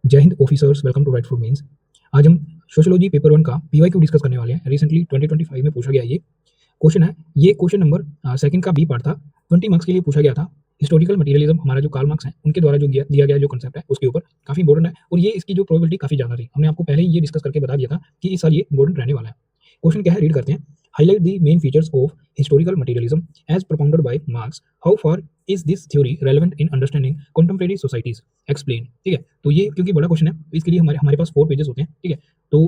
जय हिंद officers, welcome to right for means. आज हम सोशियोलॉजी पेपर 1 का पीवाईक्यू डिस्कस करने वाले हैं। रिसेंटली 2025 में पूछा गया ये क्वेश्चन है। ये क्वेश्चन नंबर सेकंड का बी पार्ट था। 20 मार्क्स के लिए पूछा गया था। हिस्टोरिकल मटेरियलिज्म, हमारा जो कार्ल मार्क्स है उनके द्वारा जो दिया गया जो कंसेप्ट है उसके ऊपर काफी इंपॉर्टेंट है और ये इसकी जो प्रोबेबिलिटी काफी ज्यादा थी। हमने आपको पहले ही ये डिस्कस करके बता दिया था कि इस साल ये इंपॉर्टेंट रहने वाला है। क्वेश्चन क्या है, रीड करते हैं। Highlight the main features of historical materialism as propounded by Marx. How far is this theory relevant in understanding contemporary societies, explain. ठीक है, तो ये क्योंकि बड़ा क्वेश्चन है तो इसके लिए हमारे हमारे पास 4 पेजेस होते हैं। ठीक है, तो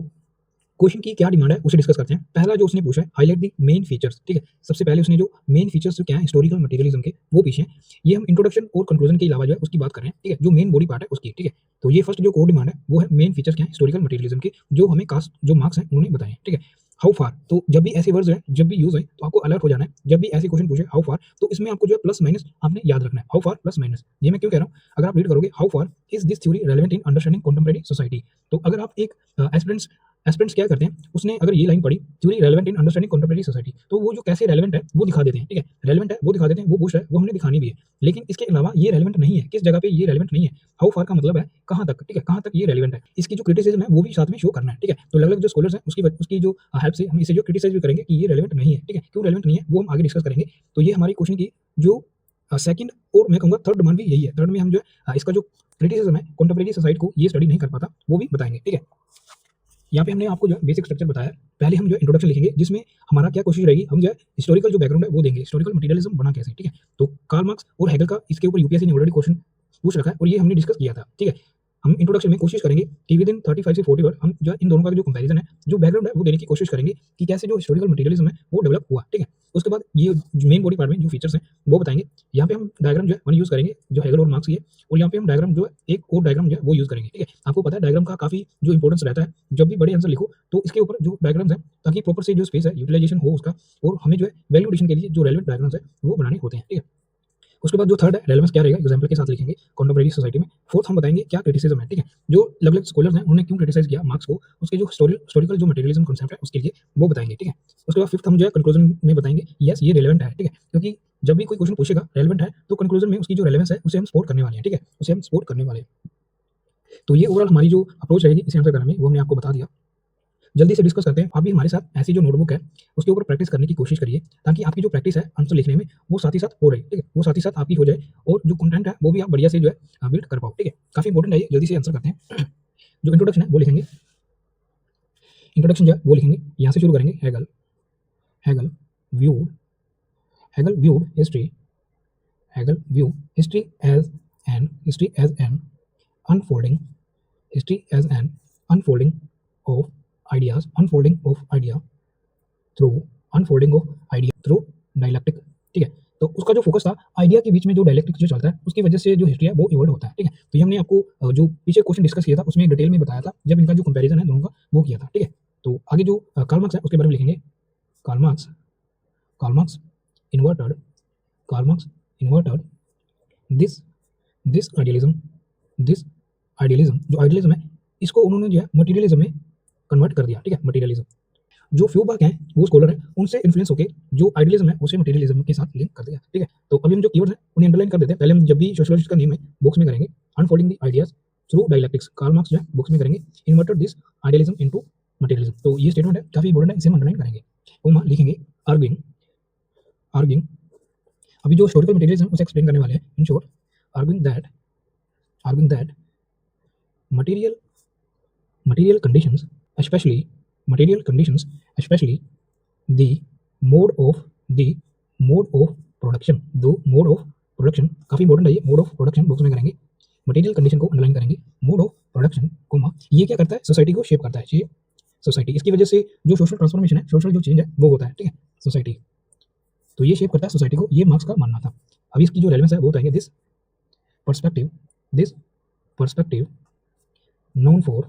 क्वेश्चन की क्या डिमांड है उसे डिस्कस करते हैं। पहला जो उसने पूछा है, हाईलाइट द मेन फीचर्स। ठीक है, सबसे पहले उसने जो मेन फीचर्स जो क्या है हिस्टोरिकल मटेरियलिज्म के, वो पीछे हैं। ये हम इंट्रोडक्शन और कंक्लूजन के अलावा जो है उसकी बात कर रहे हैं। ठीक है, जो मेन बॉडी पार्ट है उसकी। ठीक है, तो ये फर्स्ट जो कोर डिमांड है वो है मेन फीचर्स क्या है हिस्टोरिकल मटेरियलिज्म के, जो हमें कास्ट जो मार्क्स हैं उन्होंने बताए हैं। ठीक है, हाउ फार, तो जब भी ऐसे वर्ड्स हैं जब भी यूज है तो आपको अलर्ट हो जाना है। जब भी ऐसे क्वेश्चन पूछे हाउ फार, तो इसमें आपको जो है प्लस माइनस आपने याद रखना है। हाउ फार प्लस माइनस, ये मैं क्यों कह रहा हूँ, अगर आप रीड करोगे how far is this theory relevant in understanding contemporary society, तो अगर आप एक एस्पिरेंट्स एस्पिरेंट्स क्या करते हैं, उसने अगर ये लाइन पढ़ी theory relevant in understanding contemporary society, तो वो जो कैसे रेलेवेंट है वो दिखा देते हैं। ठीक है, रेलेवेंट है वो दिखा देते हैं, वो पूछ रहा है वो हमने दिखानी भी है, लेकिन इसके अलावा ये रेलेवेंट नहीं है, किस जगह पे ये रेलेवेंट नहीं है। हाउ फार का मतलब है कहाँ तक। ठीक है, कहाँ तक ये रेलेवेंट है, इसकी जो क्रिटिसिज्म है वो भी साथ में शो करना है। ठीक है, तो अलग अलग जो स्कॉलर्स हैं उसकी जो हेल्प से हम इसे जो क्रिटिसाइज भी करेंगे कि ये रेलेवेंट नहीं है। ठीक है, क्यों रेलेवेंट नहीं है वो हम आगे डिस्कस करेंगे। तो ये हमारी क्वेश्चन की जो सेकंड और मैं कहूँगा थर्ड डिमांड भी यही है। थर्ड में हम जो है इसका जो क्रिटिसिज्म है कंटेम्परेरी सोसाइटी को ये स्टडी नहीं कर पाता वो भी बताएंगे। ठीक है, यहाँ पे हमने आपको जो बेसिक स्ट्रक्चर बताया। पहले हम जो इंट्रोडक्शन लिखेंगे जिसमें हमारा क्या कोशिश रहेगी, हम जो है हिस्टोरिकल जो बैकग्राउंड है वो देंगे, हिस्टोरिकल मटेरियलिज्म बना कैसे। ठीक है, तो कार्ल मार्क्स और हेगल का इसके ऊपर यूपीएससी ने ऑलरेडी क्वेश्चन पूछ रखा है और ये हमने डिस्कस किया था। ठीक है, हम इंट्रोडक्शन में कोशिश करेंगे कि विद इन 35 से 40 वर्ड हम जो है इन दोनों का जो कंपैरिजन है, जो बैकग्राउंड है वो देने की कोशिश करेंगे कि कैसे जो हिस्टोरिकल मटेरियलिज्म है वो डेवलप हुआ। ठीक है, उसके बाद ये मेन बॉडी पार्ट में जो फीचर्स हैं वो बताएंगे। यहाँ पे हम डायग्राम जो है वन यूज करेंगे जो हेगल और मार्क्स की है, और यहाँ पे हम डायग्राम जो है एक और डायग्राम जो है वो यूज करेंगे। ठीक है, आपको पता है डायग्राम का काफी जो इंपॉर्टेंस रहता है। जब भी बड़े आंसर लिखो तो इसके ऊपर जो डायग्राम्स है, ताकि प्रॉपर से जो स्पेस है यूटिलाइजेशन हो उसका, और हमें जो है वैल्यू एडिशन के लिए जो रेलेवेंट डायग्राम्स है वो बनाने होते हैं। ठीक है, उसके बाद जो थर्ड है रेलेवेंस क्या रहेगा, एग्जांपल के साथ लिखेंगे कंटेम्परेरी सोसाइटी में। फोर्थ हम बताएंगे क्या क्रिटिसिज्म है। ठीक है, जो अलग अलग स्कॉलर्स हैं उन्होंने क्यों क्रिटिसाइज किया मार्क्स को, उसके जो हिस्टोरिकल जो मटेरियलिज्म कांसेप्ट है उसके लिए वो बताएंगे। ठीक है, उसके बाद फिफ्थ हम जो है कंक्लूजन में बताएंगे यस ये रेलेवेंट है। ठीक है, क्योंकि जब भी कोई क्वेश्चन पूछेगा रेलेवेंट है तो कंक्लूजन में उसकी जो रेलेवेंस है उसे हम सपोर्ट करने वाले हैं। ठीक है, उसे हम सपोर्ट करने वाले हैं। तो ये ओवरऑल हमारी जो अप्रोच रहेगी इसे आंसर करने में वो हमने आपको बता दिया। जल्दी से डिस्कस करते हैं। आप भी हमारे साथ ऐसी जो नोटबुक है उसके ऊपर प्रैक्टिस करने की कोशिश करिए, ताकि आपकी जो प्रैक्टिस है आंसर लिखने में वो साथ ही साथ हो रही। ठीक है, वो साथ ही साथ आपकी हो जाए और जो कंटेंट है वो भी आप बढ़िया से जो है बिल्ड कर पाओ। ठीक है, काफी इंपॉर्टेंट है ये, जल्दी से आंसर करते हैं। जो इंट्रोडक्शन है वो लिखेंगे, इंट्रोडक्शन जो है वो लिखेंगे, यहाँ से शुरू करेंगे। Hegel Hegel viewed Hegel viewed history Hegel view history as an unfolding as an unfolding of unfolding of idea through through dialectic। ठीक है, तो उसका जो फोकस था आइडिया के बीच में जो डायलेक्टिक जो चलता है उसकी वजह से जो हिस्ट्री है वो इवॉल्व होता है। ठीक है, तो ये हमने आपको जो पीछे क्वेश्चन डिस्कस किया था उसमें डिटेल में बताया था जब इनका जो कंपैरिजन है दोनों का वो किया था। ठीक है, तो आगे जो कार्ल मार्क्स है उसके बारे में लिखेंगे। Karl Marx inverted Karl Marx inverted this this idealism this idealism जो आइडियलिज्म है इसको उन्होंने जो है मटेरियलिज्म में कन्वर्ट कर दिया। ठीक है, मटेरियलिज्म जो फ्यूबर्ग हैं वो स्कॉलर हैं उनसे इन्फ्लुएंस होकर जो आइडियलिज्म है उसे मटेरियलिज्म के साथ लिंक कर दिया। ठीक है, तो अभी हम जो कीवर्ड्स हैं उन्हें अंडरलाइन कर देते हैं। पहले हम जब भी सोशियोलॉजिस्ट का नेम है बॉक्स में करेंगे, unfolding the ideas through dialectics Karl Marx जो है बॉक्स में करेंगे, inverted this idealism into materialism. तो ये स्टेटमेंट है काफी इंपॉर्टेंट है, इसे हम अंडरलाइन करेंगे। तो लिखेंगे आर्गिंग आर्गिंग अभी जो हिस्टोरिकल मटेरियलिज्म उसे एक्सप्लेन करने वाले हैं। In short arguing that material material conditions especially material conditions especially the mode of the mode of production दो mode of production काफी इंपॉर्टेंट है ये mode of production बॉक्स में करेंगे, मटेरियल कंडीशन को अंडरलाइन करेंगे, मोड ऑफ प्रोडक्शन कोमा ये क्या करता है सोसाइटी को शेप करता है। ये सोसाइटी इसकी वजह से जो सोशल ट्रांसफॉर्मेशन है सोशल जो चेंज है वो होता है। ठीक है, सोसाइटी तो ये शेप करता है सोसाइटी को, ये मार्क्स का मानना था। अभी इसकी जो रेलेवेंस है वो बताएंगे this perspective known for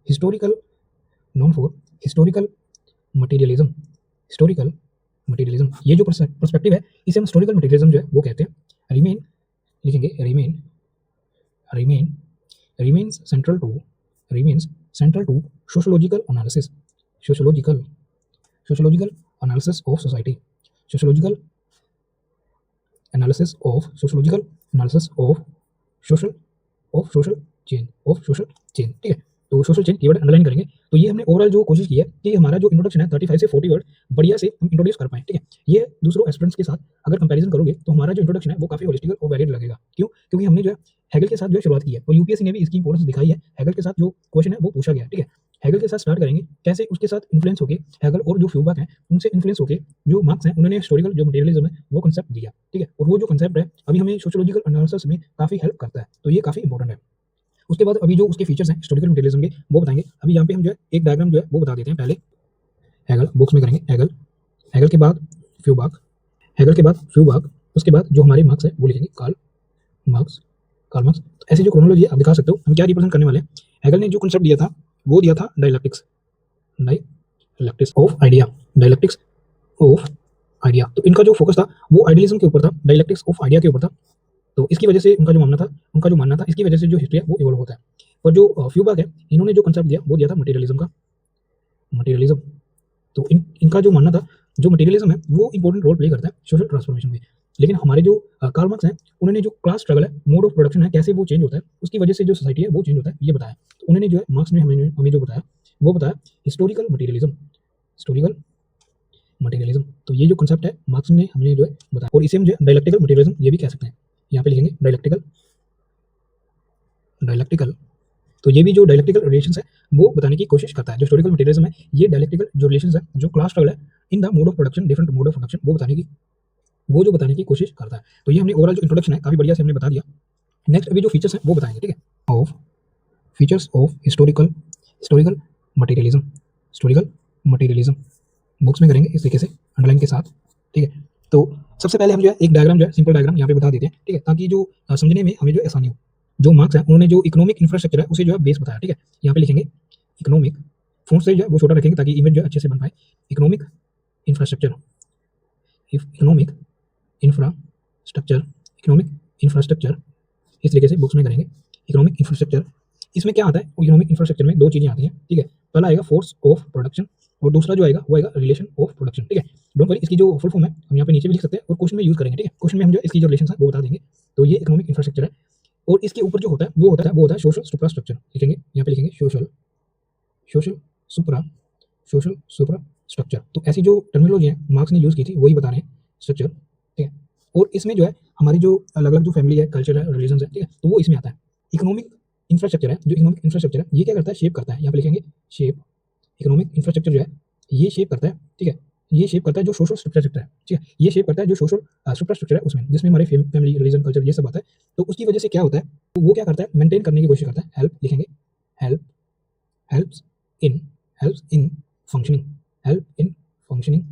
historical historical materialism ये जो पर्सपेक्टिव है इसे हम हिस्टोरिकल मटेरियलिज्म जो है वो कहते हैं। रिमेन लिखेंगे remains central to sociological analysis analysis of society sociological analysis of social of social change of social change, ठीक है। तो सोशल चेंज कीवर्ड अंडरलाइन करेंगे। तो ये हमने ओवरऑल जो कोशिश की है कि हमारा जो इंट्रोडक्शन है 35 से 40 वर्ड बढ़िया से हम इंट्रोड्यूस कर पाएँ, ठीक है। ये दूसरों एस्पिरेंट्स के साथ अगर कंपैरिजन करोगे तो हमारा जो इंट्रोडक्शन है वो काफ़ी होलिस्टिक और वैलिड लगेगा। क्यों? क्योंकि हमने जो है हेगल के साथ जो है शुरुआत की है और यूपीएससी ने भी इसकी इंपॉर्टेंस दिखाई है। हेगल के साथ जो क्वेश्चन है वो पूछा गया है, ठीक है। हेगल के साथ स्टार्ट करेंगे, कैसे उसके साथ इन्फ्लुएंस होके हेगल और जो फ्यूबक हैं उनसे इन्फ्लुएंस होके जो मार्क्स हैं उन्होंने हिस्टोरिकल जो मटेरियलिज्म है वो कांसेप्ट दिया, ठीक है। और वो जो कांसेप्ट है अभी हमें सोशियोलॉजिकल एनालिसिस में काफ़ी हेल्प करता है, तो ये काफ़ी इंपॉर्टेंट है। उसके बाद अभी जो उसके फीचर्स हैं हिस्टोरिकल मटेरियलिज्म के वो बताएंगे। अभी यहाँ पे हम जो है एक डायग्राम जो है वो बता देते हैं। पहले हेगल बुक्स में करेंगे, हेगल, हेगल के बाद फ्यूबक, हेगल के बाद फ्यूबक, उसके बाद जो हमारे मार्क्स है वो लिखेंगे कार्ल मार्क्स, कार्ल मार्क्स। तो ऐसे जो क्रोनोलॉजी आप दिखा सकते हो हम क्या रिप्रेजेंट करने वाले हैं। हेगल ने जो कंसेप्ट दिया था वो दिया था dialectics, dialectics of idea, dialectics of idea. तो इनका जो फोकस था वो आइडियलिज्म के ऊपर था, डायलेक्टिक्स ऑफ आइडिया के ऊपर था। तो इसकी वजह से उनका जो मानना था इसकी वजह से जो हिस्ट्री है वो इवॉल्व होता है। और जो फ्यूबक है इन्होंने जो कंसेप्ट दिया वो दिया था मटेरियलिज्म का, मटेरियलिज्म। तो इनका जो मानना था जो मटेरियलिज्म है वो इंपॉर्टेंट रोल प्ले करता है सोशल ट्रांसफॉर्मेशन में। लेकिन हमारे जो कार्ल मार्क्स हैं उन्होंने जो क्लास स्ट्रगल है, मोड ऑफ प्रोडक्शन है, कैसे वो चेंज होता है, उसकी वजह से जो सोसाइटी है वो चेंज होता है, ये बताया। तो उन्होंने जो है मार्क्स ने हमें जो बताया वो बताया हिस्टोरिकल मटेरियलिज्म, हिस्टोरिकल मटेरियलिज्म। तो ये जो कंसेप्ट है मार्क्स ने हमें जो है बताया। और इसे हम जो है डायलेक्टिकल मटेरियलिज्म ये भी कह सकते हैं। यहाँ पे लिखेंगे डायलेक्टिकल, डायलेक्टिकल। तो ये भी जो डायलेक्टिकल रिलेशंस है वो बताने की कोशिश करता है। जो हिस्टोरिकल मटेरियलिज्म है ये डायलेक्टिकल जो रिलेशंस है, जो क्लास स्ट्रगल है in the mode of production, different mode of production वो बताने की कोशिश करता है। तो ये हमने ओवरऑल जो इंट्रोडक्शन है काफी बढ़िया से हमने बता दिया। नेक्स्ट अभी जो फीचर्स है वो बताएंगे, ठीक है। Of features of historical, historical materialism, historical materialism books में करेंगे इस तरीके से अंडरलाइन के साथ, ठीक है। तो सबसे पहले हम जो है एक डायग्राम जो है सिंपल डायग्राम यहाँ पे बता देते हैं, ठीक है, ताकि जो समझने में हमें जो आसानी हो। जो मार्क्स है उन्होंने जो इकोनॉमिक इंफ्रास्ट्रक्चर है उसे जो है बेस बताया, ठीक है। यहाँ पे लिखेंगे इकोनॉमिक, फोन से जो है वो छोटा रखेंगे ताकि इमेज जो अच्छे से बन पाए। Economic infrastructure, economic infrastructure, economic infrastructure इस तरीके से बुक्स में करेंगे। इकोनॉमिक इंफ्रास्ट्रक्चर इसमें क्या आता है, इकोनॉमिक इंफ्रास्ट्रक्चर में दो चीजें आती हैं, ठीक है। पहला आएगा फोर्स ऑफ प्रोडक्शन और दूसरा जो आएगा वो आएगा रिलेशन ऑफ प्रोडक्शन, ठीक है। डोंट वरी, इसकी जो फुल फॉर्म है हम यहाँ पे नीचे भी लिख सकते हैं और क्वेश्चन में यूज करेंगे, ठीक है। क्वेश्चन में हम जो इसकी जो रिलेशन है वो बता देंगे। तो ये इकोनॉमिक इंफ्रास्ट्रक्चर है और इसके ऊपर जो होता है वो होता है सोशल सुपरास्ट्रक्चर। लिखेंगे यहाँ पे लिखेंगे सोशल, सोशल सुपरा, सोशल सुपरा स्ट्रक्चर। तो ऐसी जो टर्मिनोलॉजी है मार्क्स ने यूज की थी वही बता रहे हैं, स्ट्रक्चर, ठीक है। और इसमें जो है हमारी जो अलग अलग जो फैमिली है, कल्चर है, रिलीजन है, ठीक है, तो वो इसमें आता है। इकोनॉमिक इंफ्रास्ट्रक्चर है, जो इकोनॉमिक इंफ्रास्ट्रक्चर है ये क्या करता है, शेप करता है। यहाँ पे लिखेंगे शेप, इकोनॉमिक इंफ्रास्ट्रक्चर जो है ये शेप करता है, ठीक है। ये शेप करता है जो सोशल स्ट्रक्चर है, ठीक है। ये शेप करता है जो सोशल सुपरस्ट्रक्चर है उसमें, जिसमें हमारे फैमिली, रिलीजन, कल्चर ये सब आता है। तो उसकी वजह से क्या होता है, तो वो क्या करता है, मेंटेन करने की कोशिश करता है। हेल्प लिखेंगे, help, helps in, helps in functioning, help in functioning,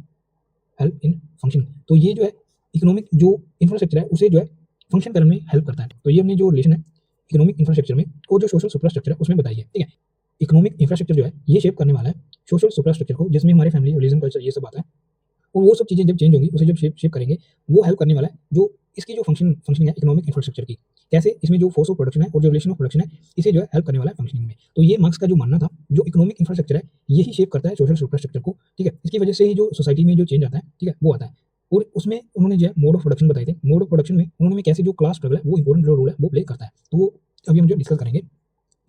help in functioning. तो ये जो है इकोनॉमिक जो इंफ्रास्ट्रक्चर है उसे जो है फंक्शन करने में हेल्प करता है। तो ये हमने जो रिलेशन है इकोनॉमिक इंफ्रास्ट्रक्चर में और जो सोशल सुपरस्ट्रक्चर है उसमें बताइए, ठीक है। इकोनॉमिक इंफ्रास्ट्रक्चर जो है ये शेप करने वाला है सोशल सुपरस्ट्रक्चर को, जिसमें हमारे फैमिली, रिलीजन, कल्चर ये सब आता है। और वो सब चीज़ें जब चेंज होंगी उसे जब शेप करेंगे वो हेल्प करने वाला है जो इसकी जो फंक्शनिंग है इकोनॉमिक इंफ्रास्ट्रक्चर की, कैसे इसमें जो फोर्स ऑफ प्रोडक्शन है और जो रिलेशन ऑफ प्रोडक्शन है इसे जो है हेल्प करने वाला है फंक्शनिंग में। तो ये मार्क्स का जो मानना था जो इकोनॉमिक इंफ्रास्ट्रक्चर है यही शेप करता है सोशल सुपरस्ट्रक्चर को, ठीक है। इसकी वजह से ही जो सोसाइटी में जो चेंज आता है, ठीक है, वो आता है। और उसमें उन्होंने जो है मोड ऑफ प्रोडक्शन बताए थे। मोड ऑफ प्रोडक्शन में उन्होंने कैसे जो क्लास स्ट्रगल है वो इंपॉर्टेंट जो रोल है वो प्ले करता है। तो वो अभी हम जो डिस्कस करेंगे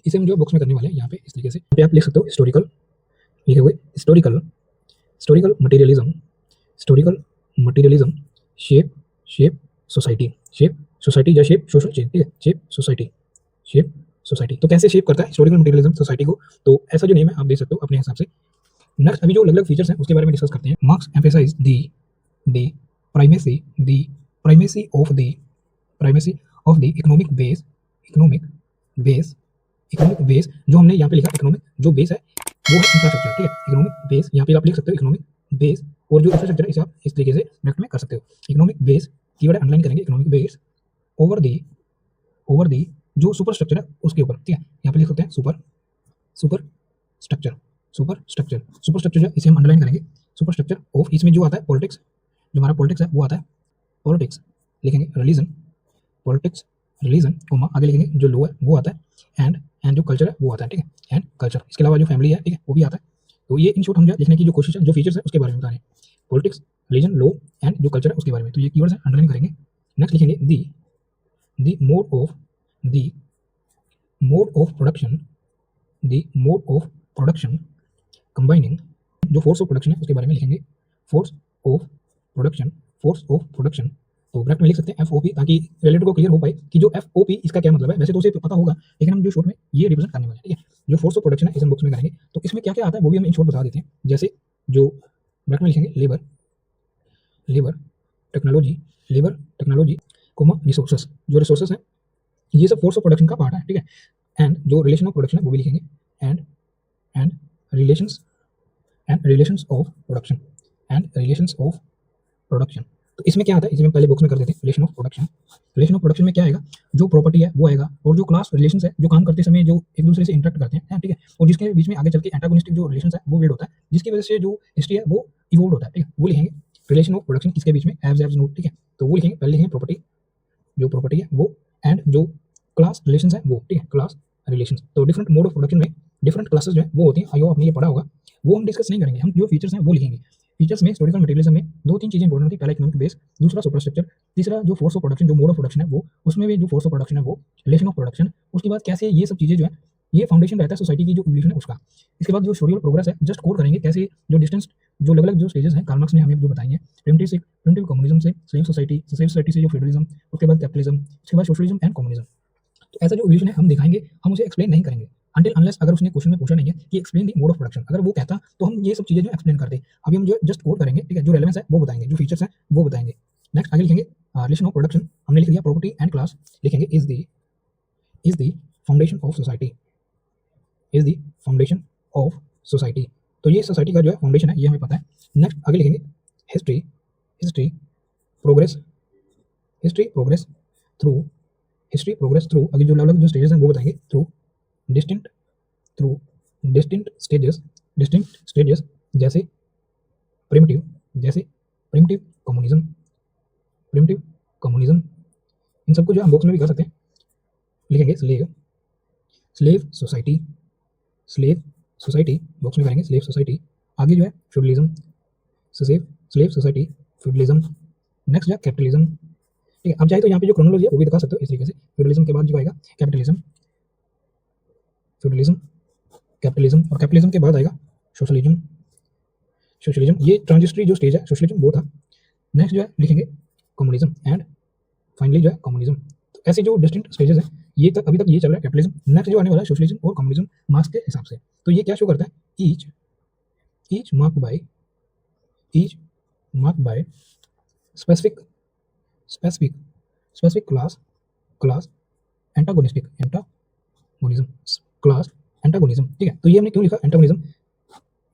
इसे हम जो बुक्स में करने वाले हैं यहाँ पे इस तरीके से। यहाँ पे आप लिख सकते हो हिस्टोरिकल, लिखे हुए historical, historical materialism, historical materialism shape society, shape society या शेप सोशल चेंज, ठीक है, शेप सोसाइटी, शेप सोसाइटी। तो कैसे शेप करता है हिस्टोरिकल मटेरियलिज्म सोसाइटी को, तो ऐसा जो नेम है आप देख सकते हो अपने हिसाब से। नेक्स्ट अभी जो अलग अलग फीचर्स हैं उसके बारे में डिस्कस करते हैं। Marx emphasise the primacy, the primacy of the, primacy of the economic base, economic base, economic base जो हमने यहाँ पे लिखा इकोनॉमिक जो बेस है वो है इंफ्रास्ट्रक्चर, ठीक है। इकोनॉमिक बेस यहाँ पे आप लिख सकते हो इकोनॉमिक बेस और जो इंफ्रास्ट्रक्चर है इसे आप इस तरीके से ब्रैकेट में कर सकते हो। इकोनॉमिक बेस कीवर्ड अंडरलाइन करेंगे, इकोनॉमिक बेस ओवर दी जो सुपर स्ट्रक्चर है उसके ऊपर, ठीक है। यहाँ पे लिख सकते हैं super structure, super structure, super structure जो इसे हम अंडरलाइन करेंगे। सुपर स्ट्रक्चर ऑफ, इसमें जो आता है पॉलिटिक्स, जो हमारा पॉलिटिक्स है वो आता है। पॉलिटिक्स लिखेंगे, रिलीजन, पॉलिटिक्स रिलीजन कोमा आगे लिखेंगे जो लो है वो आता है। एंड जो कल्चर है वो आता है, ठीक है, एंड कल्चर। इसके अलावा जो फैमिली है, ठीक है, वो भी आता है। तो ये इन शॉर्ट हम जो लिखने की जो कोशिश है, जो फीचर्स है उसके बारे में बता रहे हैं। पॉलिटिक्स, रिलीजन, लो एंड जो कल्चर है उसके बारे में। तो ये कीवर्ड्स है अंडरलाइन करेंगे। नेक्स्ट लिखेंगे the mode the mode of production, the mode of production combining, जो फोर्स ऑफ प्रोडक्शन है उसके बारे में लिखेंगे, force of production, force of production. तो ब्रैकेट में लिख सकते हैं एफओपी, ताकि रिलेटेड को क्लियर हो पाए कि जो एफओपी इसका क्या मतलब है। वैसे तो उसे पता होगा, लेकिन हम जो शॉर्ट में ये रिप्रेजेंट करने वाले हैं, ठीक है। जो फोर्स ऑफ प्रोडक्शन है इसे हम बॉक्स में करेंगे, तो इसमें क्या क्या आता है वो भी हम इन शॉर्ट बता देते हैं। जैसे जो ब्रैकेट में लिखेंगे labour, labour technology, labour technology comma resources, जो रिसोर्सेस है ये सब फोर्स ऑफ प्रोडक्शन का पार्ट है, ठीक है। एंड जो रिलेशन ऑफ प्रोडक्शन है वो भी लिखेंगे, and and relations, and relations of production, and relations of production. तो इसमें क्या आता है, इसमें पहले बॉक्स में कर देते हैं relation of production. Relation of production में क्या आएगा, जो प्रॉपर्टी है वो आएगा, और जो क्लास रिलेशंस है जो काम करते समय जो एक दूसरे से इंटरेक्ट करते हैं, ठीक है, और जिसके बीच में आगे चल के एंटागोनिस्टिक जो रिलेशंस है वो बिल्ड होता है, जिसकी वजह से जो हिस्ट्री है वो इवोल्व होता है, ठीक है, वो लिखेंगे रिलेशन ऑफ प्रोडक्शन किसके बीच में, एब्स नोट, ठीक है। तो वो लिखेंगे, पहले लिखेंगे प्रॉपर्टी, जो प्रॉपर्टी है वो, एंड जो क्लास रिलेशंस है वो, ठीक है, क्लास रिलेशंस। तो डिफरेंट मोड ऑफ प्रोडक्शन में डिफरेंट क्लासेस जो है वो होती हैं, आयो आपने ये पढ़ा होगा, वो हम डिस्कस नहीं करेंगे, हम जो फीचर्स हैं वो लिखेंगे। फीचर्स में हिस्टोरिकल मटेरियलिज्म में दो तीन चीजें इंपॉर्टेंट होती है, पहला इकोनॉमिक बेस, दूसरा सुपरस्ट्रक्चर, तीसरा जो फोर्स ऑफ प्रोडक्शन, जो मोड ऑफ प्रोडक्शन है वो, उसमें भी जो फोर्स ऑफ प्रोडक्शन है वो, रिलेशन ऑफ प्रोडक्शन, उसके बाद कैसे ये सब चीजें जो है ये फाउंडेशन रहता है सोसाइटी की जो इवोल्यूशन है उसका। इसके बाद जो सोशल प्रोग्रेस है जस्ट कोड करेंगे, कैसे जो डिस्टेंस जो अलग अलग जो स्टेजेस हैं कार्ल मार्क्स ने हमें जो बताई हैं, प्रिमिटिव कम्युनिज्म से स्लेव सोसाइटी से जो फेडरलिज्म, उसके बाद कैपिटलिज्म, उसके बाद सोशलिज्म एंड कम्युनिज्म। तो ऐसा जो इवोल्यूशन है हम दिखाएंगे, हम उसे एक्सप्लेन नहीं करेंगे अनटिल अनलेस अगर उसने क्वेश्चन में पूछा नहीं है कि explain the mode of production, अगर वो कहता तो हम ये सब चीजें जो एक्सप्लेन करते। अभी हम जो जस्ट कोड करेंगे, ठीक है, जो रेलेवेंस है वो बताएंगे, जो फीचर्स हैं वो बताएंगे। नेक्स्ट आगे लिखेंगे रिलेशन ऑफ प्रोडक्शन, हमने लिख दिया प्रॉपर्टी एंड क्लास, लिखेंगे is the foundation of society, is the foundation of society. तो ये सोसाइटी का जो है फाउंडेशन है, ये हमें पता है। नेक्स्ट आगे लिखेंगे history, history progress, history progress through, history progress through, अभी जो अलग अलग जो स्टेजेस हैं वो बताएंगे, through distinct, through distinct stages, distinct stages, जैसे प्रिमिटिव, जैसे प्रिमिटिव कम्युनिज्म, प्रिमिटिव कम्युनिज्म। इन सबको जो हम बॉक्स में भी कर सकते हैं, लिखेंगे slave, slave society, slave society box में करेंगे, स्लेव सोसाइटी। आगे जो है feudalism, slave slave society feudalism. Next जो है कैपिटलिज्म, ठीक है। अब चाहे तो यहाँ पे जो क्रोनोलॉजी है वो भी दिखा सकते हो इस तरीके से, फ्यूडलिज्म के बाद जो आएगा कैपिटलिज्म, फ्यूडलिज्म, कैपिटलिज्म, और कैपिटलिज्म के बाद आएगा सोशलिज्म, सोशलिज्म। ये ट्रांजिस्टरी जो स्टेज है सोशलिज्म वो था। नेक्स्ट जो है लिखेंगे कम्युनिज्म, एंड फाइनली जो है कम्युनिज्म। तो ऐसे जो डिस्टिंक्ट स्टेजेस हैं ये तक अभी तक ये चल रहा है कैपिटलिज्म। नेक्स्ट जो आने वाला है सोशलिज्म और कम्युनिज्म मार्क्स के हिसाब से। तो ये क्या शो करता है, each marked by, each marked by specific, specific, specific class, class antagonistic, antagonism, class antagonism, ठीक है। तो ये हमने क्यों लिखा antagonism,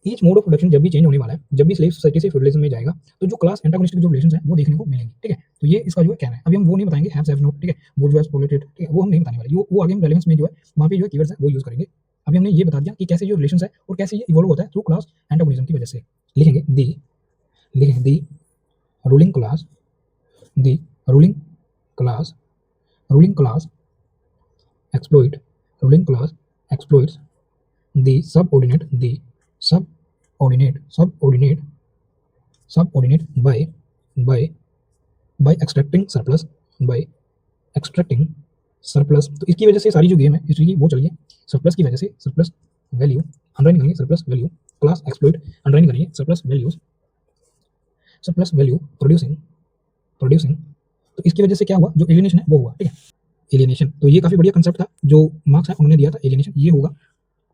each mode of production जब भी चेंज होने वाला है, जब भी स्लेव सोसाइटी से फ्यूडलिज्म में जाएगा, तो जो क्लास एंटागोनिस्टिक जो रिलेशंस हैं वो देखने को मिलेंगे, ठीक है। तो ये इसका जो है कहना है। अभी हम वो नहीं बताएंगे हैव्स हैव नॉट, ठीक है, बुर्जुआस प्रोलेटेड, ठीक है, वो हम नहीं बताने वाले, वो आगे हम रेलेवेंस में जो है वहाँ पे जो है कीवर्ड्स है वो यूज करेंगे। अभी हमने ये बता दिया कि कैसे जो रिलेशंस है और कैसे ये इवॉल्व होता है थ्रू क्लास एंटागोनिज्म की वजह से। लिखेंगे दी, लिखेंगे the ruling class, the ruling class, ruling class exploit, ruling class exploits the subordinate, the subordinate, subordinate, subordinate by extracting surplus, by extracting surplus। तो इसकी वजह से सारी जो गेम है हिस्ट्री की वो चली है, सरप्लस की वजह से, सरप्लस वैल्यू अंडरलाइन करेंगे, surplus value, class exploit underline करेंगे, surplus values, surplus value producing, producing. तो इसकी वजह से क्या हुआ, जो एलियनेशन है वो हुआ, ठीक है, एलियनेशन। तो ये काफी बढ़िया कंसेप्ट था जो मार्क्स है उन्होंने दिया था, एलियनेशन ये होगा।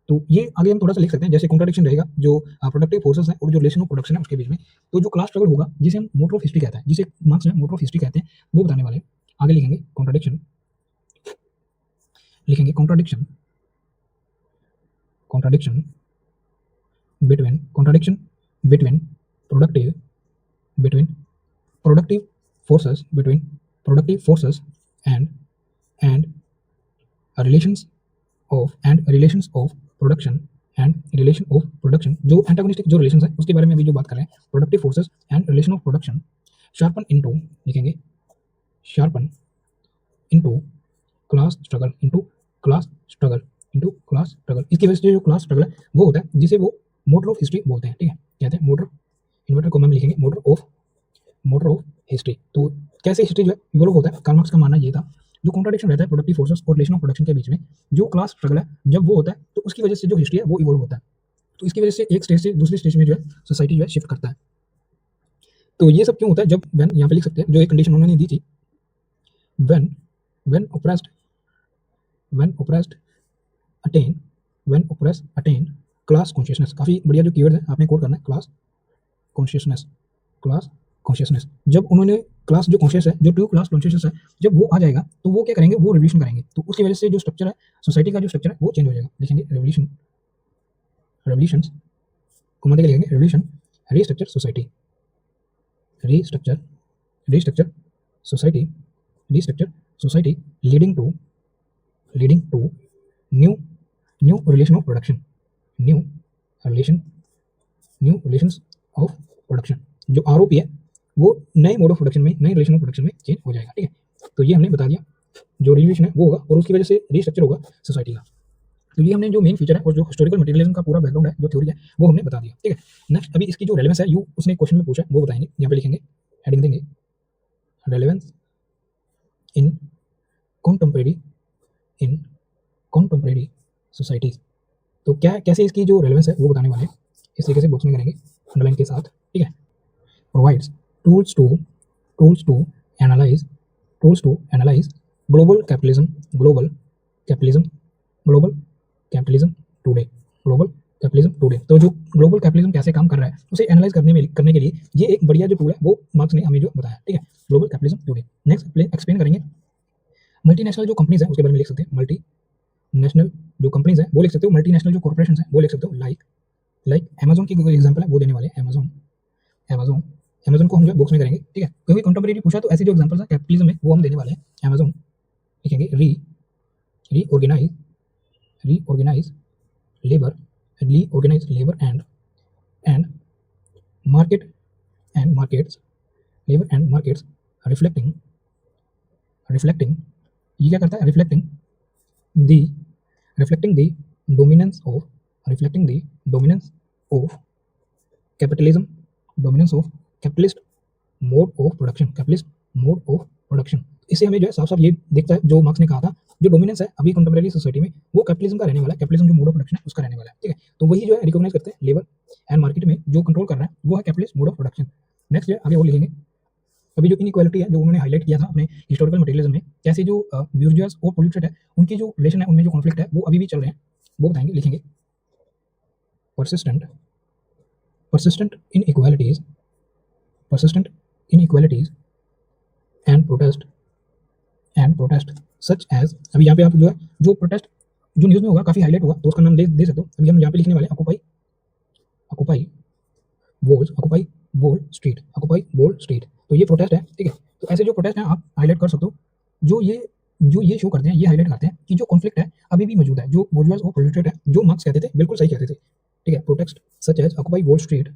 तो ये आगे हम थोड़ा सा लिख सकते हैं, जैसे कॉन्ट्रडिक्शन रहेगा जो प्रोडक्टिव फोर्सेस है और जो रिलेशन ऑफ प्रोडक्शन है उसके बीच में। तो जो क्लास स्ट्रगल होगा जिसे हम मोटर ऑफ हिस्ट्री कहते हैं, जिसे मार्क्स में मोटर ऑफ हिस्ट्री कहते हैं, वो बताने वाले हैं। आगे लिखेंगे कॉन्ट्रडिक्शन, लिखेंगे contradiction, contradiction between, contradiction between productive, between productive forces, between productive forces and relations of, and relations of production, and relation of production. जो एंटागोनिस्टिक जो रिलेशंस है उसके बारे में अभी जो बात कर रहे हैं, productive forces and relation of production. Sharpen into, लिखेंगे sharpen into class struggle, into class struggle, into class struggle. इसकी वजह से जो क्लास स्ट्रगल है वो होता है जिसे वो मोटर ऑफ हिस्ट्री बोलते हैं, ठीक है, कहते हैं मोटर, इन्वर्टर को हम लिखेंगे मोटर ऑफ हिस्ट्री। तो कैसे हिस्ट्री जो है इवॉल्व होता है, कार्ल मार्क्स का मानना ये था। जो कॉन्ट्राडिक्शन रहता है प्रोडक्टिव फोर्सेस और रिलेशन ऑफ प्रोडक्शन के बीच में, जो क्लास स्ट्रगल है जब वो होता है तो उसकी वजह से जो हिस्ट्री है वो इवॉल्व होता है। तो इसकी वजह से एक स्टेज से दूसरी स्टेज में जो है सोसाइटी जो है शिफ्ट करता है। तो ये सब क्यों होता है? जब व्हेन यहाँ पे लिख सकते हैं जो एक कंडीशन उन्होंने दी थी, when when oppressed when oppressed attain when oppressed attain class consciousness. काफी बढ़िया जो कीवर्ड है आपने कोड करना है, क्लास कॉन्शियसनेस, क्लास कॉन्शियसनेस। जब उन्होंने क्लास जो कॉन्शियस है, जो ट्रू क्लास कॉन्शियसनेस है, जब वो आ जाएगा तो वो क्या करेंगे, वो रिवोल्यूशन करेंगे। तो उसकी वजह से जो स्ट्रक्चर है सोसाइटी का, जो स्ट्रक्चर है वो चेंज हो जाएगा। लिखेंगे रेवोल्यूशन, रेवोल्यूशंस को मत लिखेंगे revolution, restructure society, restructure restructure society, restructure society, leading to new new relation of production, new relation new relations of production. जो आरओपी है वो नए मोड ऑफ प्रोडक्शन में, नए रिलेशन ऑफ प्रोडक्शन में चेंज हो जाएगा। ठीक है, तो ये हमने बता दिया। जो रिवोल्यूशन है वो होगा और उसकी वजह से रीस्ट्रक्चर होगा सोसाइटी का। तो ये हमने जो मेन फीचर है और जो हिस्टोरिकल मटेरियलिज्म का पूरा बैकग्राउंड है, जो थ्योरी है, वो हमने बता दिया। ठीक है, नेक्स्ट अभी इसकी जो रेलेवेंस है, यू उसने क्वेश्चन में पूछा वो बताएंगे। यहाँ पे लिखेंगे, हेडिंग देंगे रेलेवेंस इन कॉन्टेम्परेरी सोसाइटीज। तो क्या कैसे इसकी जो रेलेवेंस है वो बताने वाले हैं, इस तरीके से बॉक्स में करेंगे अंडरलाइन के साथ। ठीक है, provides tools to analyse global capitalism global capitalism today, global capitalism today. तो जो ग्लोबल कैपिटलिज्म कैसे काम कर रहा है उसे एनालाइज करने के लिए ये एक बढ़िया जो टूल है वो मार्क्स ने हमें जो बताया। ठीक है, global capitalism today. Next explain करेंगे मल्टीनेशनल जो कंपनीज है उसके बारे में लिख सकते हैं। मल्टीनेशनल जो कंपनीज है वो लिख सकते हो, मल्टीनेशनल जो कॉर्पोरेशन है वो लिख सकते हो। लाइक अमेजोन की कोई एग्जांपल है वो देने वाले हैं। अमेजोन को हम जो बॉक्स में करेंगे। ठीक है, कोई भी कंटेम्परेरी पूछा तो ऐसे जो एग्जांपल्स है कैपिटलिज्म में वो हम देने वाले हैं। अमेजोन लिखेंगे reorganise labour and markets reflecting ये क्या करता है, दी reflecting the dominance of capitalism, capitalist mode of production। इससे हमें जो है साफ साफ ये दिखता है, जो मार्क्स ने कहा था जो डोमिनेंस है अभी कंटेम्परेरी सोसाइटी में वो कैपिटलिज्म का रहने वाला है। कैपिटलिज्म जो मोड ऑफ प्रोडक्शन है उसका रहने वाला है। ठीक है, तो वही जो है रिकॉग्नाइज करते हैं लेबर एंड मार्केट में जो कंट्रोल कर रहा है वो है capitalist mode of production. Next आगे और लिखेंगे अभी जो इनइक्वालिटी है जो उन्होंने हाईलाइट किया था अपने हिस्टोरिकल मटेरियलिज्म में, कैसे जो ब्यूर्जुआस और पोल्यूटेड है उनके जो रिलेशन है उनमें जो कॉन्फ्लिक्ट है वो अभी भी चल रहे हैं, वो बताएंगे। लिखेंगे persistent inequalities and protest such as। अभी यहाँ पे आप जो है जो प्रोटेस्ट जो न्यूज़ में होगा काफी हाईलाइट होगा तो उसका नाम दे सकते हो। अभी हम यहाँ पे लिखने वाले ऑक्यूपाई वॉल स्ट्रीट। तो ये प्रोटेस्ट है। ठीक है, तो ऐसे जो प्रोटेस्ट हैं आप हाईलाइट कर सकते हो, जो ये शो करते हैं, ये हाईलाइट करते हैं कि जो कॉन्फ्लिक्ट है अभी भी मौजूद है, जो बोर्जुआस और प्रोलेटेरिएट है, जो मार्क्स कहते थे बिल्कुल सही कहते थे। ठीक है, protest such as Occupy Wall Street.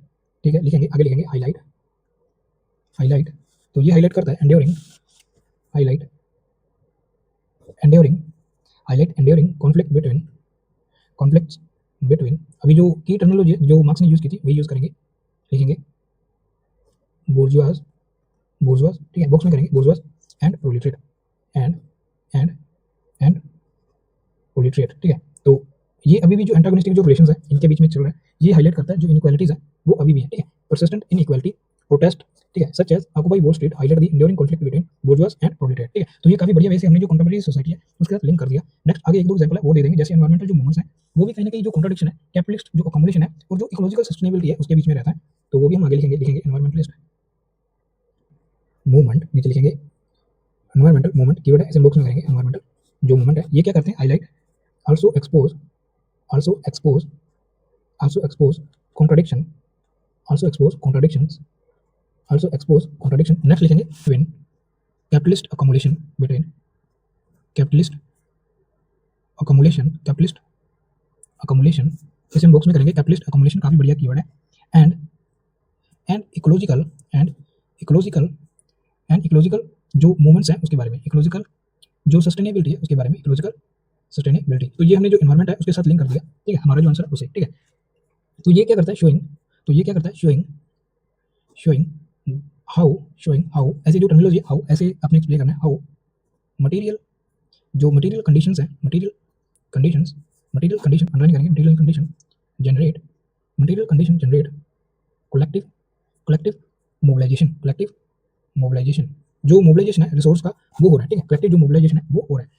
ठीक है, लिखेंगे आगे लिखेंगे हाईलाइट। तो ये हाईलाइट करता है एंड्योरिंग कॉन्फ्लिक्ट्स बिटवीन। अभी जो की टर्मिनोलॉजी जो मार्क्स ने यूज की थी वही यूज करेंगे। लिखेंगे बोर्जुआस। ठीक है, बॉक्स में करेंगे बोर्जुआस एंड प्रोलेटेरिएट एंड प्रोलेटेरिएट। ठीक है, तो ये अभी भी जो एंटागोनिस्टिक जो रिलेशंस है इनके बीच में चल रहा है, ये हाईलाइट करता है जो इनइक्वालिटीज है वो अभी भी है। ठीक है, परसिस्टेंट इनइक्वालिटी प्रोटेस्ट। ठीक है, such as Occupy Wall Street highlight the enduring conflict between bourgeois and proletariat. ठीक है, तो ये काफी बढ़िया वैसे हमने जो कंटेम्परेरी सोसाइटी है उसके साथ लिंक कर दिया। नेक्स्ट आगे एक दो एग्जांपल है वो दे देंगे, जैसे एनवायरमेंटल जो मूवमेंट्स है वो भी कहीं ना कहीं जो कॉन्ट्रडिक्शन है कैपिटलिस्ट जो अकोमोडेशन है और जो इकोलॉजिकल सस्टेनेबिलिटी है उसके बीच में रहता है, तो वो भी हम आगे लिखेंगे एनवायरमेंटलिस्ट मूवमेंट। नीचे लिखेंगे एनवायरमेंटल मूवमेंट, कीवर्ड है ऐसे बॉक्स में करेंगे। एनवायरमेंटल जो मूवमेंट है ये क्या करते हैं, highlight also expose contradiction next लिखेंगे between capitalist accumulation इसे हम बॉक्स में करेंगे। कैपिटलिस्ट accumulation काफी बढ़िया कीवर्ड है। एंड इकोलॉजिकल जो मूवमेंट्स हैं उसके बारे में, इकोलॉजिकल जो सस्टेनेबिलिटी है उसके बारे में, इकोलॉजिकल सस्टेनेबिलिटी। तो ये हमने जो एनवायरमेंट है उसके साथ लिंक कर दिया। ठीक है, हमारा जो आंसर है उसे। ठीक है, तो ये क्या करता है, शोइंग हाउ ऐसे जो टर्मिनोलॉजी हाउ ऐसे अपने एक्सप्लेन करना है। हाउ मटेरियल जो मटेरियल कंडीशंस है, मटेरियल कंडीशन अंडरलाइन करेंगे, material condition generate collective mobilisation, जो मोबिलाइजेशन है रिसोर्स का वो हो रहा है, ठीक है, कलेक्टिव जो मोबिलाइजेशन है वो हो रहा है।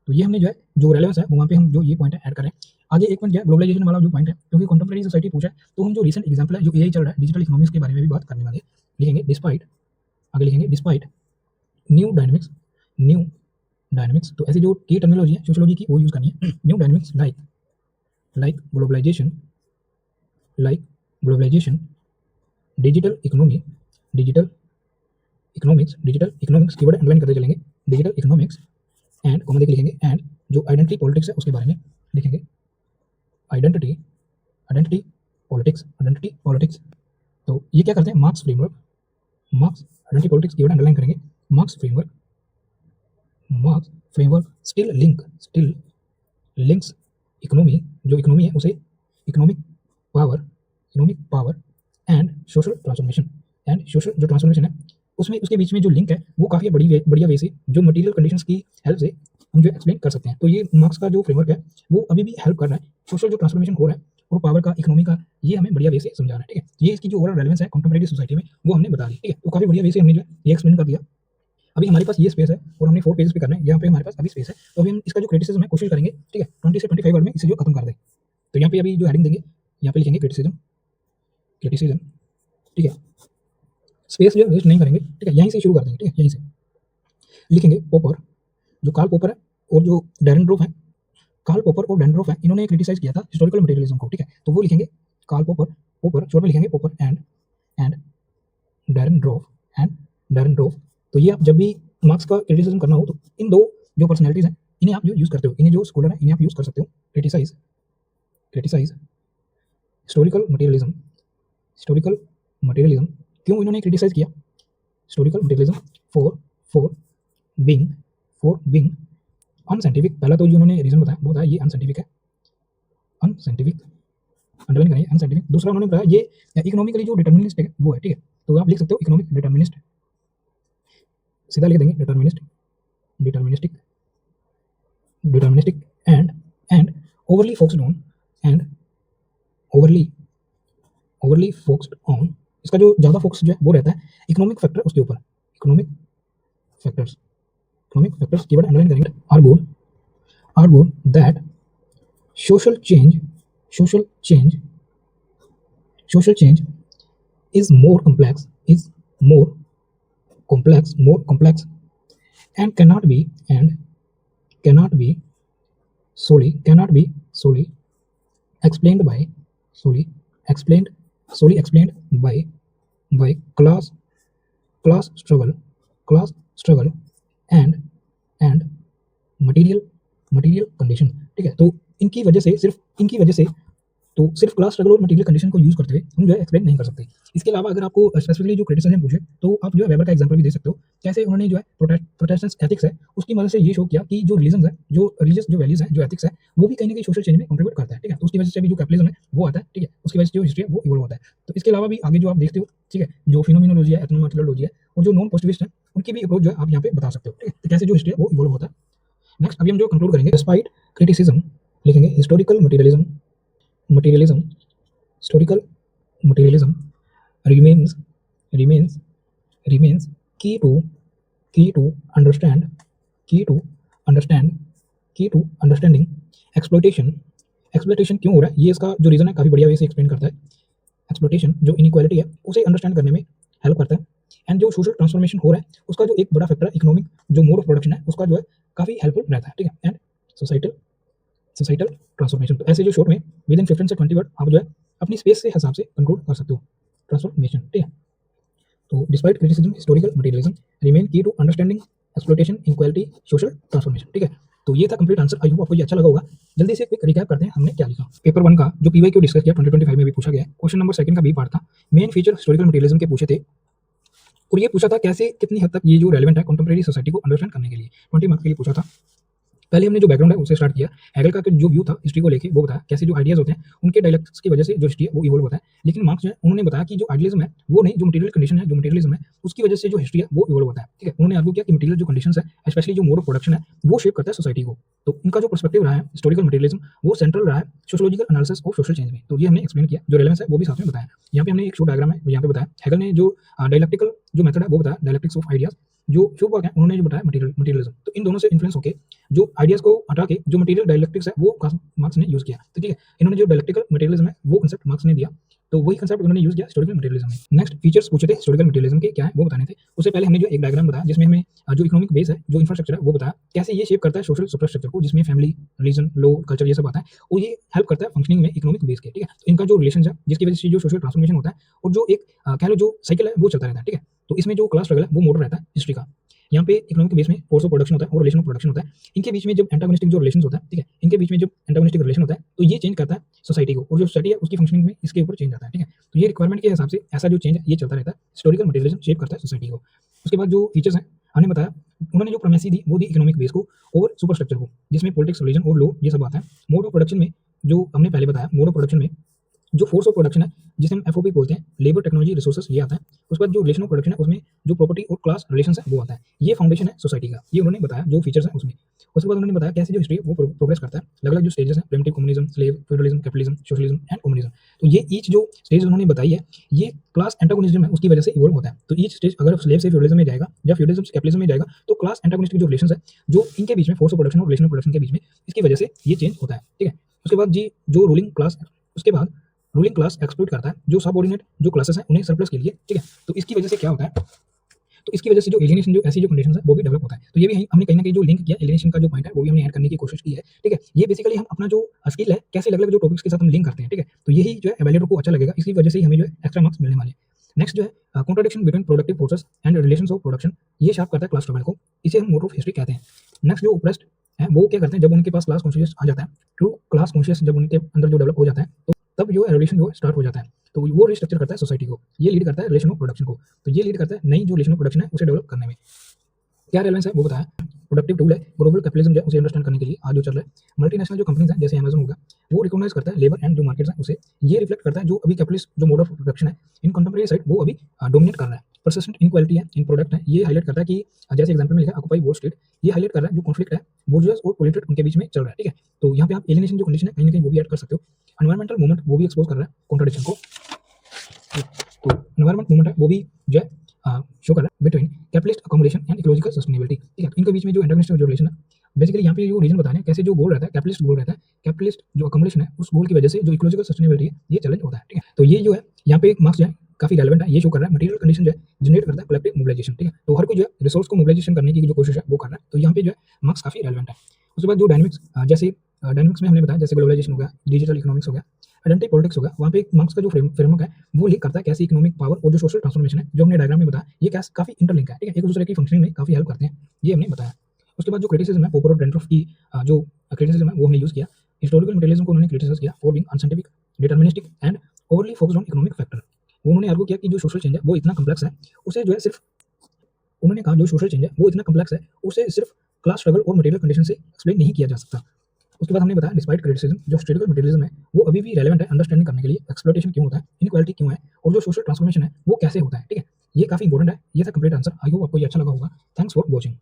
तो ये हमने जो है जो रेलेवेंस है वो वहाँ पे हम जो ये पॉइंट है ऐड कर रहे हैं। आगे एक पॉइंट जो है ग्लोबलाइजेशन वाला जो पॉइंट है, क्योंकि कंटेम्प्रेरी सोसाइटी पूछा है तो हम जो रिसेंट एग्जांपल है जो एआई चल रहा है डिजिटल इकोनॉमिक्स के बारे में भी बात करने वाले हैं। लिखेंगे डिस्पाइट, आगे लिखेंगे डिस्पाइट न्यू डायनेमिक्स, तो ऐसी जो की टर्मिनोलॉजी है सोशियोलॉजी की वो यूज करनी है। New dynamics like globalisation, digital economics keyword underline करते चलेंगे, डिजिटल इकोनॉमिक्स एंड कॉमा देख लिखेंगे, एंड जो आइडेंटिटी पॉलिटिक्स है उसके बारे में लिखेंगे, आइडेंटिटी पॉलिटिक्स। तो ये क्या करते हैं, Marx identity politics keyword underline करेंगे, Marx framework still links economy, जो इकोनॉमी है उसे इकोनॉमिक पावर एंड सोशल जो ट्रांसफॉर्मेशन है उसमें उसके बीच में जो लिंक है वो काफ़ी बढ़िया वे से जो मटेरियल कंडीशंस की हेल्प से हम जो एक्सप्लेन कर सकते हैं। तो ये मार्क्स का जो फ्रेमवर्क है वो अभी भी हेल्प कर रहा है, सोशल जो ट्रांसफॉर्मेशन हो रहा है और पावर का, इकोनॉमी का, ये हमें बढ़िया वे से समझा रहा है, ठीक है। ये इसकी जो ओवरऑल रेलेवेंस है कंटेम्प्रेरी सोसाइटी में वो हमने बता दी, ठीक है। तो काफ़ी बढ़िया वे से हमने जो है ये एक्सप्लेन कर दिया। अभी हमारे पास ये स्पेस है और हमने 4 पेजेस पे करना है, यहाँ पे हमारे पास अभी स्पेस है, तो अभी हम इसका जो क्रिटिसिज्म है कोशिश करेंगे, ठीक है, 20 से 25 वर्ड में इसे जो खत्म कर दें। तो यहाँ पे अभी जो हेडिंग देंगे यहाँ पे लिखेंगे क्रिटिसिज्म, ठीक है, स्पेस जो वेस्ट नहीं करेंगे, ठीक है, यहीं से शुरू कर देंगे, ठीक है, यहीं से लिखेंगे पोपर, जो कार्ल पोपर है और जो डैरेनड्रोफ है, इन्होंने क्रिटिसाइज किया था हिस्टोरिकल मटेरियलिज्म को, ठीक है। तो वो लिखेंगे कार्ल पोपर शॉर्ट में लिखेंगे पोपर एंड डैरेनड्रोफ। तो ये आप जब भी मार्क्स का क्रिटिसिज्म करना हो तो इन दो जो पर्सनैलिटीज हैं इन्हें आप जो यूज करते हो, इन्हें जो स्कॉलर है इन्हें आप यूज कर सकते हो। क्रिटिसाइज हिस्टोरिकल मटेरियलिज्म, क्यों इन्होंने क्रिटिसाइज किया historical materialism, for being unscientific. पहला तो जो उन्होंने रीजन बताया वो बताया ये अनसाइंटिफिक है, अंडरलाइन करेंगे अनसाइंटिफिक। दूसरा उन्होंने बताया ये इकोनॉमिकली जो डिटर्मिनिस्ट है वो है, ठीक है। तो आप लिख सकते हो इकोनॉमिक डिटर्मिनिस्ट, सीधा लिख देंगे deterministic and overly focused on, इसका जो ज़्यादा फोकस जो है वो रहता है इकोनॉमिक फैक्टर उसके ऊपर, इकोनॉमिक फैक्टर्स कीवर्ड अंडरलाइन करेंगे। Argued that social change is more complex and cannot be solely explained by class struggle and material condition, ठीक है। तो इनकी वजह से तो सिर्फ क्लास स्ट्रगल और मटेरियल कंडीशन को यूज करते हुए हम जो है एक्सप्लेन नहीं कर सकते। इसके अलावा अगर आपको स्पेसिफिकली जो क्रिटिसिज्म पूछे तो आप जो है वेबर का एग्जांपल भी दे सकते हो, कैसे उन्होंने जो है प्रोटेस्टेंट एथिक्स है उसकी मदद से ये शो किया कि जो रिलीजन है, जो रिलीजियस जो वैल्यूज है, जो एथिक्स है वो भी कहीं ना कहीं सोशल चेंज में कंट्रीब्यूट करता है, ठीक है। तो उसकी वजह से भी जो कैपिटलिज्म है वो आता है, ठीक है, उसकी वजह से जो हिस्ट्री है वो इवॉल्व होता है। तो इसके अलावा भी आगे जो आप देखते हो, ठीक है, जो फिनोमिनोलॉजी है, एथनोमेथोडोलॉजी है और जो नॉन पॉजिटिविस्ट है उनकी भी अप्रोच जो है आप यहाँ पे बता सकते हो, ठीक है, तो कैसे जो हिस्ट्री है वो इवॉल्व होता है। नेक्स्ट अभी हम जो कंक्लूड करेंगे, डिस्पाइट क्रिटिसिज्म लिखेंगे historical materialism remains key to understanding exploitation क्यों हो रहा है, ये इसका जो रीजन है काफी बढ़िया वे से एक्सप्लेन करता है। एक्सप्लोइटेशन जो इनइक्वालिटी है उसे अंडरस्टैंड करने में हेल्प करता है, एंड जो सोशल ट्रांसफॉर्मेशन हो रहा है उसका जो एक बड़ा फैक्टर इकोनॉमिक जो मोड ऑफ प्रोडक्शन है उसका जो है काफी हेल्पफुल रहता है, ठीक है, एंड सोसाइटल ट्रांसफॉर्मेशन। तो ऐसे जो शॉर्ट में विद इन 15 से 20 वर्ड आप जो है अपनी स्पेस के हिसाब से कंक्लूड कर सकते हो ट्रांसफॉर्मेशन, ठीक है। तो despite criticism historical materialism remain key to understanding exploitation inequality social transformation, ठीक है। तो ये था कंप्लीट आंसर, आई होप आपको ये अच्छा लगा होगा। जल्दी से क्विक रिकैप करते हैं हमने क्या लिखा। पेपर 1 का जो पीवाईक्यू डिस्कस किया 2025 में भी पूछा गया है, क्वेश्चन नंबर 2 का बी पार्ट था, मेन फीचर हिस्टोरिकल मटेरियलिज्म के पूछे थे और ये पूछा था कैसे कितनी हद तक ये जो रेलेवेंट है कंटेम्प्रेरी सोसाइटी को अंडरस्टैंड करने के लिए, 20 मार्क्स के लिए पूछा था। पहले हमने जो बैकग्राउंड है उससे स्टार्ट किया। हेगल का जो व्यू था हिस्ट्री को लेके वो बताया, कैसे जो आइडियाज़ होते हैं उनके डायलेक्टिक्स की वजह से जो हिस्ट्री है वो इवॉल्व होता है। लेकिन मार्क्स जो है उन्होंने बताया कि जो आइडियलिज़्म है वो नहीं, जो मटेरियल कंडीशन है, जो मटेरियलिज़्म है उसकी वजह से जो हिस्ट्री है वो इवॉल्व होता है। ठीक है? उन्होंने आर्ग्यू किया कि मटेरियल जो कंडीशंस है, स्पेशली जो मोड ऑफ प्रोडक्शन है वो शेप करता है सोसाइटी को। तो उनका जो पर्सपेक्टिव रहा है हिस्टोरिकल मटेरियलिज़्म वो सेंट्रल रहा है sociological analysis of social change में। तो ये हमने एक्सप्लेन किया, जो रेलेवेंस है वो भी साथ में बताया। यहाँ पे हमने एक शो डायग्राम है वो यहाँ पे बताया। हेगल ने जो डायलेक्टिकल जो मेथड है वो बताया, डायलेक्टिक्स ऑफ आइडियाज़। जो फ्यूबर्ग है उन्होंने जो बताया मटेरियलिज़्म। तो इन दोनों से इन्फ्लुएंस होके जो आइडियाज़ को हटा के जो मटेरियल डायलेक्टिक्स है वो मार्क्स ने यूज़ किया। तो ठीक है, इन्होंने जो डायलेक्टिकल मटेरियलिज़्म है वो कांसेप्ट मार्क्स ने दिया। तो वही कांसेप्ट उन्होंने यूज़ किया हिस्टोरिकल मटेरियलिज़्म में। नेक्स्ट फीचर्स पूछे थे हिस्टोरिकल मटेरियलिज़्म के क्या है वो बताने थे। उससे पहले हमने जो एक डायग्राम बताया जिसमें हमें जो इकोनॉमिक बेस है, जो इंफ्रास्ट्रक्चर है वो बताया, कैसे ये शेप करता है सोशल सुपरस्ट्रक्चर को, जिसमें फैमिली, रिलीजन, लॉ, कल्चर ये सब आता है और ये हेल्प करता है फंक्शनिंग में इकोनॉमिक बेस के। ठीक है? तो इनका जो रिलेशंस है जिसकी वजह से जो सोशल ट्रांसफॉर्मेशन होता है और जो एक कह लो जो साइकिल है वो चलता रहता है। ठीक है? तो इसमें जो क्लास स्ट्रगल है वो मोड रहता है हिस्ट्री का। यहाँ पे इकोनॉमिक बेस में फोर्स ऑफ प्रोडक्शन होता है और रिलेशन ऑफ प्रोडक्शन होता है। इनके बीच में जब एंटागोनिस्टिक जो रिलेशंस होता है, ठीक है? इनके बीच में जब एंटागोनिस्टिक रिलेशन होता है तो ये चेंज करता है सोसाइटी को, और जो सोसाइटी है उसकी फंक्शनिंग में इसके ऊपर चेंज आता है। ठीक है? तो ये रिक्वायरमेंट के हिसाब से ऐसा जो चेंज है ये चलता रहता है। हिस्टोरिकल मटेरियलिज्म शेप करता है सोसाइटी को। उसके बाद जो फीचर्स हैं हमने बताया, उन्होंने जो प्रीमेसी दी वो दी इकोनॉमिक बेस को और सुपरस्ट्रक्चर को, जिसमें पॉलिटिक्स, रिलीजन और लॉ ये सब आता है। मोड ऑफ प्रोडक्शन में जो हमने पहले बताया, मोड ऑफ प्रोडक्शन में जो फोर्स ऑफ प्रोडक्शन है जिसे हम एफओपी बोलते हैं, लेबर, टेक्नोलॉजी, रिसोर्सेज ये आता है। उसके बाद जो रिलेशन ऑफ प्रोडक्शन है उसमें जो प्रॉपर्टी और क्लास रिलेशंस है वो आता है। ये फाउंडेशन है सोसाइटी का, ये उन्होंने बताया जो फीचर्स हैं उसमें। उसके बाद उन्होंने बताया कैसे जो हिस्ट्री है वो प्रोग्रेस करता है। अलग-अलग जो स्टेजेस हैं, primitive communism, slave, feudalism, capitalism, socialism and communism. तो ये ईच जो स्टेज उन्होंने बताई है, ये क्लास एंटागोनिज्म है उसकी वजह से इवॉल्व होता है। तो ईच स्टेज अगर स्लेव से फ्यूडलिज्म में जाएगा या फ्यूडलिज्म से कैपिटलिज्म में जाएगा तो क्लास एंटागोनिस्टिक जो रिलेशंस है, जो इनके बीच में फोर्स ऑफ प्रोडक्शन और रिलेशन ऑफ प्रोडक्शन के बीच में, इसकी वजह से ये चेंज होता है। ठीक है? उसके बाद जी जो रूलिंग क्लास, उसके बाद रूलिंग क्लास एक्सप्लॉइट करता है जो सबऑर्डिनेट जो क्लासेस हैं उन्हें सरप्लस के लिए। ठीक है? तो इसकी वजह से क्या होता है, तो इसकी वजह से जो एलियनेशन, जो ऐसी जो कंडीशंस है वो भी डेवलप होता है। तो ये भी हमने कहीं न कहीं जो लिंक किया एलियनेशन का जो पॉइंट है वो भी हमने ऐड करने की कोशिश की है। ठीक है? ये बेसिकली हम अपना जो स्किल है कैसे अलग-अलग जो टॉपिक्स के साथ हम लिंक करते हैं। ठीक है? तो यही जो है इवैल्यूएटर को अच्छा लगेगा, इसकी वजह से ही हमें जो है एक्स्ट्रा मार्क्स मिलने वाले हैं। नेक्स्ट जो है contradiction between productive forces and relations of production, ये शार्प करता है क्लास स्ट्रगल को। इसे हम मोड ऑफ हिस्ट्री कहते हैं। नेक्स्ट जो ओप्रेस्ड है वो क्या करते हैं, जब उनके पास क्लास कॉन्शियस आ जाता है, ट्रू क्लास कॉन्शियस जब उनके अंदर जो डेवलप हो जाता है तो तब जो रिलेशन जो स्टार्ट हो जाता है। तो वो रिस्ट्रक्चर करता है सोसाइटी को। ये लीड करता है रिलेशन ऑफ प्रोडक्शन को। तो ये लीड करता है नई जो रिलेशन ऑफ प्रोडक्शन है उसे डेवलप करने में। क्या रेलेवेंस है वो बताया। प्रोडक्टिव टूल है, ग्लोबल कैपिटलिज्म जो है उसे अंडरस्टैंड करने के लिए आज जो चल रहा है। मल्टीनेशनल जो कंपनीज हैं जैसे अमेज़न होगा, वो रिकॉग्नाइज करता है लेबर एंड जो मार्केट्स हैं उसे। ये रिफ्लेक्ट करता है जो अभी कैपिटलिस्ट जो मोड ऑफ प्रोडक्शन है इन कंटेम्परेरी साइड वो अभी डोमिनेट कर रहा है। परसिस्टेंट इनक्वालिटी है इन प्रोडक्ट है, ये हाईलाइट करता है कि जैसे एग्जांपल में लिखा है ऑक्युपाई वॉल स्ट्रीट, ये हाईलाइट कर रहा है जो कॉन्फ्लिक्ट है बोर्जुआस और प्रोलेटारिएट उनके बीच में चल रहा है। ठीक है? तो यहाँ पे आप एलियनेशन जो कंडीशन है कहीं न कहीं वो भी ऐड कर सकते हो। एनवायरमेंटल मूवमेंट वो भी एक्सपोज कर रहा है कॉन्ट्रडिक्शन को। तो एनवायरमेंट मूवमेंट है वो भी जो है शो कर रहा है between capitalist accommodation and ecological sustainability. ठीक है? तो इनके बीच में जो एंटागोनिस्ट जो रिलेशन है, बेसिकली यहाँ पे जो रीजन बता रहे हैं कैसे जो गोल रहता है, कैपिटलिस्ट गोल रहता है, कैपिटलिस्ट जो अकोमोडेशन है उस गोल की वजह से जो इकोलॉजिकल सस्टेनेबिलिटी है ये चैलेंज होता है। ठीक है? तो ये जो है यहाँ पे एक मार्क्स जो है काफी रेलेवेंट है, ये शो कर रहा है मटेरियल कंडीशन जो है जनरेट करता है कलेक्टिव मोबिलाइजेशन। ठीक है? तो हर कोई जो है रिसोर्स को मोबिलाइजेशन करने की जो कोशिश है वो कर रहा है। तो यहाँ पे जो है मार्क्स काफी रेलेवेंट है। उसके बाद जो डायनेमिक्स, जैसे डायनेमिक्स में हमने बताया जैसे ग्लोबलाइजेशन हो गया, डिजिटल इकोनॉमिक्स हो गया, आइडेंटिटी पॉलिटिक्स हो गया, वहाँ पे एक मार्क्स का जो फ्रेमवर्क है वो लिंक करता है कैसे इकोनॉमिक पावर और जो सोशल ट्रांसफॉर्मेशन है जो हमने डायग्राम में बताया ये काफी इंटरलिंक है। ठीक है? एक दूसरे की फंक्शनिंग में काफी हेल्प करते हैं, ये हमने बताया। उसके बाद जो क्रिटिसिज्म है पोपर और डेंड्रॉफ की जो क्रिटिसिज्म है वो हमने यूज किया। हिस्टोरिकल मटेरियलिज्म को उन्होंने क्रिटिसाइज किया for being unscientific, deterministic and overly focused on economic factor. उन्होंने आर्ग्यू किया कि जो सोशल चेंज है वो इतना कम्प्लेक्स है, उसे जो है सिर्फ, उन्होंने कहा जो सोशल चेंज है वो इतना कम्प्लेक्स है उसे सिर्फ क्लास स्ट्रगल और मटेरियल कंडीशन से एक्सप्लेन नहीं किया जा सकता। उसके बाद हमने बताया डिस्पाइट क्रिटिसिज्म जो हिस्टोरिकल मटेरियलिज्म है वो अभी भी रेलेवेंट है अंडरस्टैंडिंग करने के लिए, एक्सप्लॉइटेशन क्यों होता है, इनइक्वालिटी क्यों है और जो सोशल ट्रांसफॉर्मेशन है वो कैसे होता है। ठीक है? ये काफी इंपॉर्टेंट है। ये था कंप्लीट आंसर। आई होप आपको ये अच्छा लगा होगा। Thanks for watching.